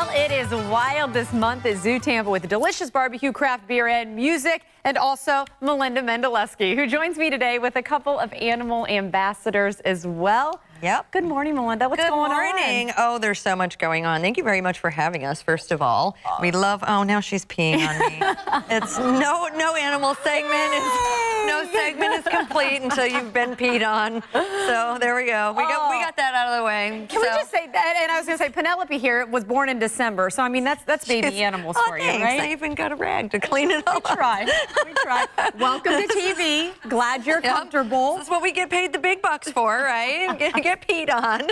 Well, it is wild this month at Zoo Tampa with delicious barbecue, craft beer, and music, and also Melinda Mendelewski, who joins me today with a couple of animal ambassadors as well. Yep. Good morning, Melinda. What's going on? Good morning. Oh, there's so much going on. Thank you very much for having us, first of all. We love, oh, now she's peeing on me. It's no animal segment. No segment is complete until you've been peed on. So there we go. We got that out of the way. Can we just say that? And I was going to say, Penelope here was born in December. So, I mean, that's baby animals for you, right? I even got a rag to clean it up. We tried. Welcome to TV. Glad you're comfortable. This is what we get paid the big bucks for, right? Get peed on.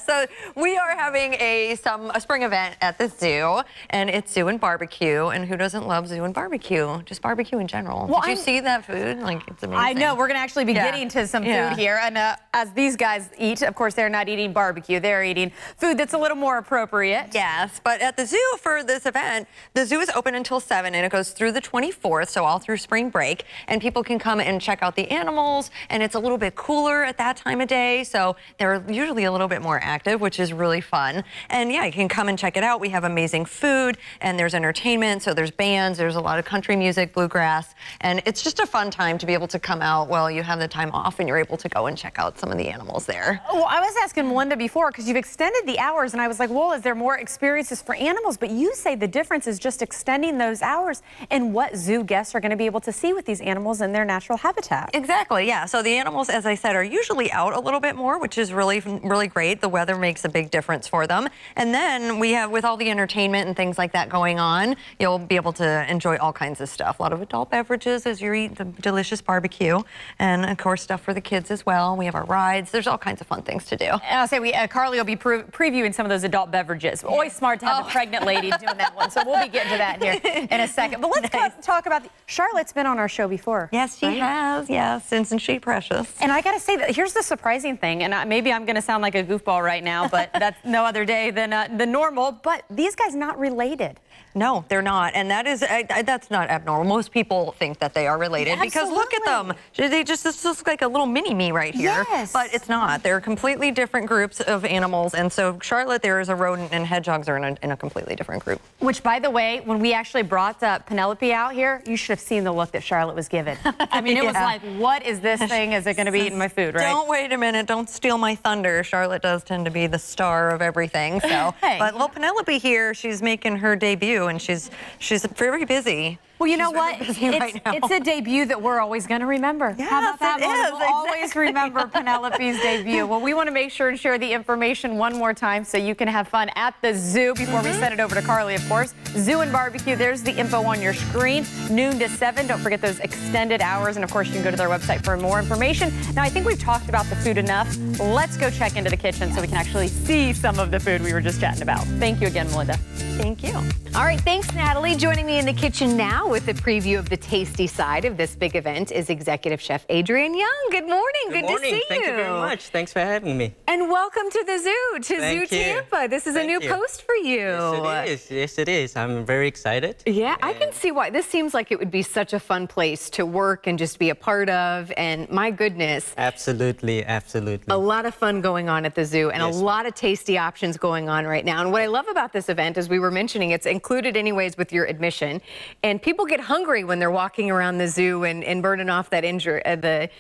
So we are having a spring event at the zoo, and it's zoo and barbecue. And who doesn't love zoo and barbecue? Just barbecue in general. Well, did you see that food? Like, it's amazing. I know. We're going to actually be getting to some food here. And as these guys eat, of course, they're not eating barbecue. They're eating food that's a little more appropriate. Yes, but at the zoo for this event, the zoo is open until 7, and it goes through the 24th, so all through spring break. And people can come and check out the animals, and it's a little bit cooler at that time of day, so they're usually a little bit more active, which is really fun. And yeah, you can come and check it out. We have amazing food, and there's entertainment, so there's bands, there's a lot of country music, bluegrass, and it's just a fun time to be able to come out while you have the time off and you're able to go and check out some of the animals there. Well, I was asking Melinda before, because you've extended the hours, and I was like, well, is there more experiences for animals? But you say the difference is just extending those hours and what zoo guests are going to be able to see with these animals in their natural habitat. Exactly, yeah. So the animals, as I said, are usually out a little bit more, which is really great. The weather makes a big difference for them. And then we have, with all the entertainment and things like that going on, you'll be able to enjoy all kinds of stuff. A lot of adult beverages as you eat the delicious barbecue, and of course stuff for the kids as well. We have our rides. There's all kinds of fun things to do. And I'll say Carly will be previewing some of those adult beverages. Always smart to have a pregnant lady doing that one. So we'll be getting to that here in a second. But let's talk about Charlotte's been on our show before. Yes, she has. Yes, Isn't she precious? And I got to say that here's the surprising thing, and maybe I'm going to sound like a goofball right now, but that's no other day than normal. But these guys not related. No, they're not, and that's not abnormal. Most people think that they are related because look at them. This looks like a little mini-me right here, but it's not. They're completely different groups of animals, and so Charlotte there is a rodent, and hedgehogs are in a completely different group. Which, by the way, when we actually brought Penelope out here, you should have seen the look that Charlotte was given. I mean, it was like, what is this thing? Is it going to be eating my food, right? Don't wait a minute. Don't steal my thunder. Charlotte does tend to be the star of everything, so. But, well, Penelope here, she's making her debut, and she's very busy. Well, you know what? It's a debut that we're always going to remember. Yes, how about that? We'll always remember Penelope's debut. Well, we want to make sure and share the information one more time so you can have fun at the zoo before we send it over to Carly, of course. Zoo and barbecue, there's the info on your screen, noon to 7. Don't forget those extended hours. And, of course, you can go to their website for more information. Now, I think we've talked about the food enough. Let's go check into the kitchen so we can actually see some of the food we were just chatting about. Thank you again, Melinda. Thank you. All right, thanks, Natalie. Joining me in the kitchen now with a preview of the tasty side of this big event is Executive Chef Adrian Young. Good morning. Good to see you. Thank you very much. Thanks for having me. And welcome to the zoo, Zoo Tampa. This is a new post for you. Yes, it is. Yes, it is. I'm very excited. Yeah, I can see why. This seems like it would be such a fun place to work and just be a part of. And my goodness. Absolutely, absolutely. A lot of fun going on at the zoo and a lot of tasty options going on right now. And what I love about this event, as we were mentioning, it's included anyways with your admission. And people get hungry when they're walking around the zoo and burning off that the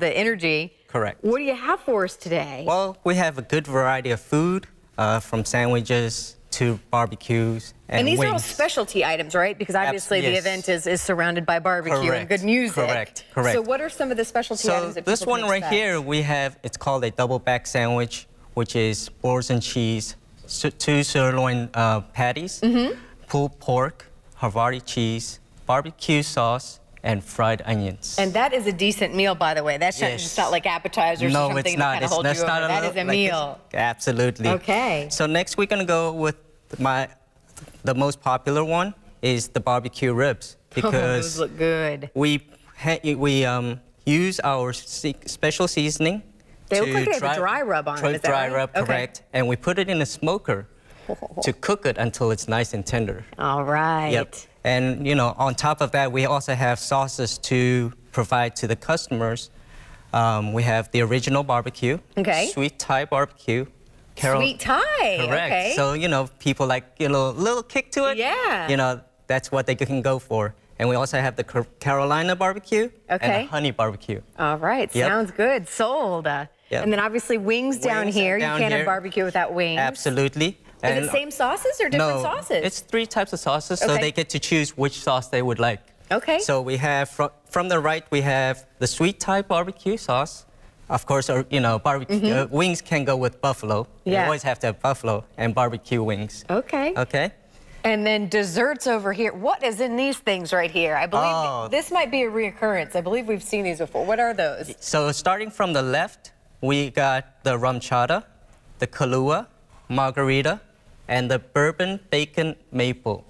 energy. Correct. What do you have for us today? Well, we have a good variety of food, from sandwiches to barbecues and these wings. are all specialty items, right? Because obviously the event is surrounded by barbecue and good music. Correct. So what are some of the specialty items that people this one can right expect? here, we have, it's called a double back sandwich, which is boars and cheese, 2 sirloin patties, pulled pork, Havarti cheese, barbecue sauce, and fried onions. And that is a decent meal, by the way. That's just not like appetizers or something to kind of hold you over. That is a meal. Absolutely. Okay. So next we're gonna go with the most popular one is the barbecue ribs, because those look good. We use our special seasoning. They look like they have a dry rub on it. Is that right? Dry rub, correct. And we put it in a smoker to cook it until it's nice and tender. All right. Yep. And, you know, on top of that, we also have sauces to provide to the customers. We have the original barbecue, sweet Thai barbecue, Sweet Thai. Correct. Okay. So, you know, people like, you know, a little kick to it. Yeah. You know, that's what they can go for. And we also have the Carolina barbecue and the honey barbecue. All right. Yep. Sounds good. Sold. Yep. And then obviously wings down here. Down you can't here. have barbecue without wings. Absolutely. Is it same sauces or different sauces? It's 3 types of sauces, so they get to choose which sauce they would like. Okay. So we have, from the right, we have the sweet Thai barbecue sauce. Of course, you know, barbecue wings can go with buffalo. Yeah. You always have to have buffalo and barbecue wings. Okay. Okay. And then desserts over here. What is in these things right here? I believe this might be a reoccurrence. I believe we've seen these before. What are those? So starting from the left, we got the rum chata, the Kahlua, margarita, and the bourbon bacon maple.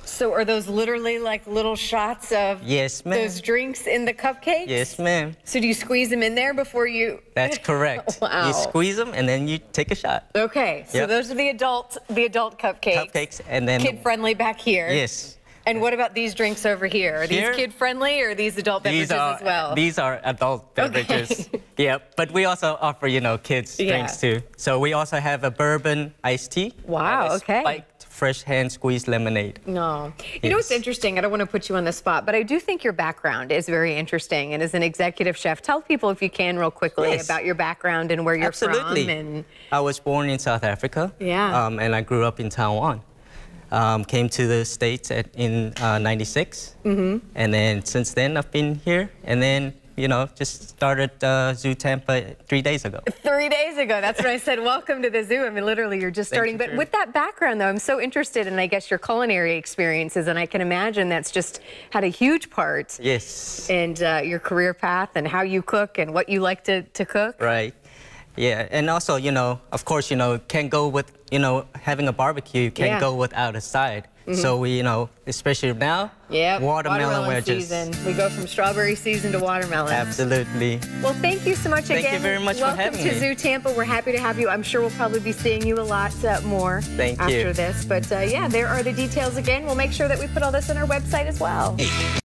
So are those literally like little shots of Yes, ma'am. those drinks in the cupcakes? Yes, ma'am. So do you squeeze them in there before you? That's correct. Wow. You squeeze them and then you take a shot. Okay, so Yep. those are the adult cupcakes. Cupcakes and then Kid-friendly back here. Yes. And what about these drinks over here? Are Here? these kid-friendly or are these adult beverages as well? These are adult beverages. Yeah, but we also offer, you know, kids drinks too. So we also have a bourbon iced tea. Wow, and a okay. Spiked fresh hand squeezed lemonade. No. You know what's interesting? I don't want to put you on the spot, but I do think your background is very interesting. And as an executive chef, tell people if you can real quickly about your background and where you're Absolutely. from. And I was born in South Africa. Yeah. And I grew up in Taiwan. Came to the States in '96. And then since then I've been here. And then, you know, just started Zoo Tampa 3 days ago. 3 days ago, that's when I said, welcome to the zoo. I mean, literally, you're just starting. But with that background, though, I'm so interested in, I guess, your culinary experiences. And I can imagine that's just had a huge part in your career path and how you cook and what you like to cook. Right. Yeah, and also, you know, of course, you know, can't go with, you know, having a barbecue, can't go without a side. So we, you know, especially now, watermelon we're season. We go from strawberry season to watermelon. Absolutely. Well, thank you so much again. Thank you very much for having me. Welcome to Zoo Tampa. We're happy to have you. I'm sure we'll probably be seeing you a lot more after this. But yeah, there are the details again. We'll make sure that we put all this on our website as well.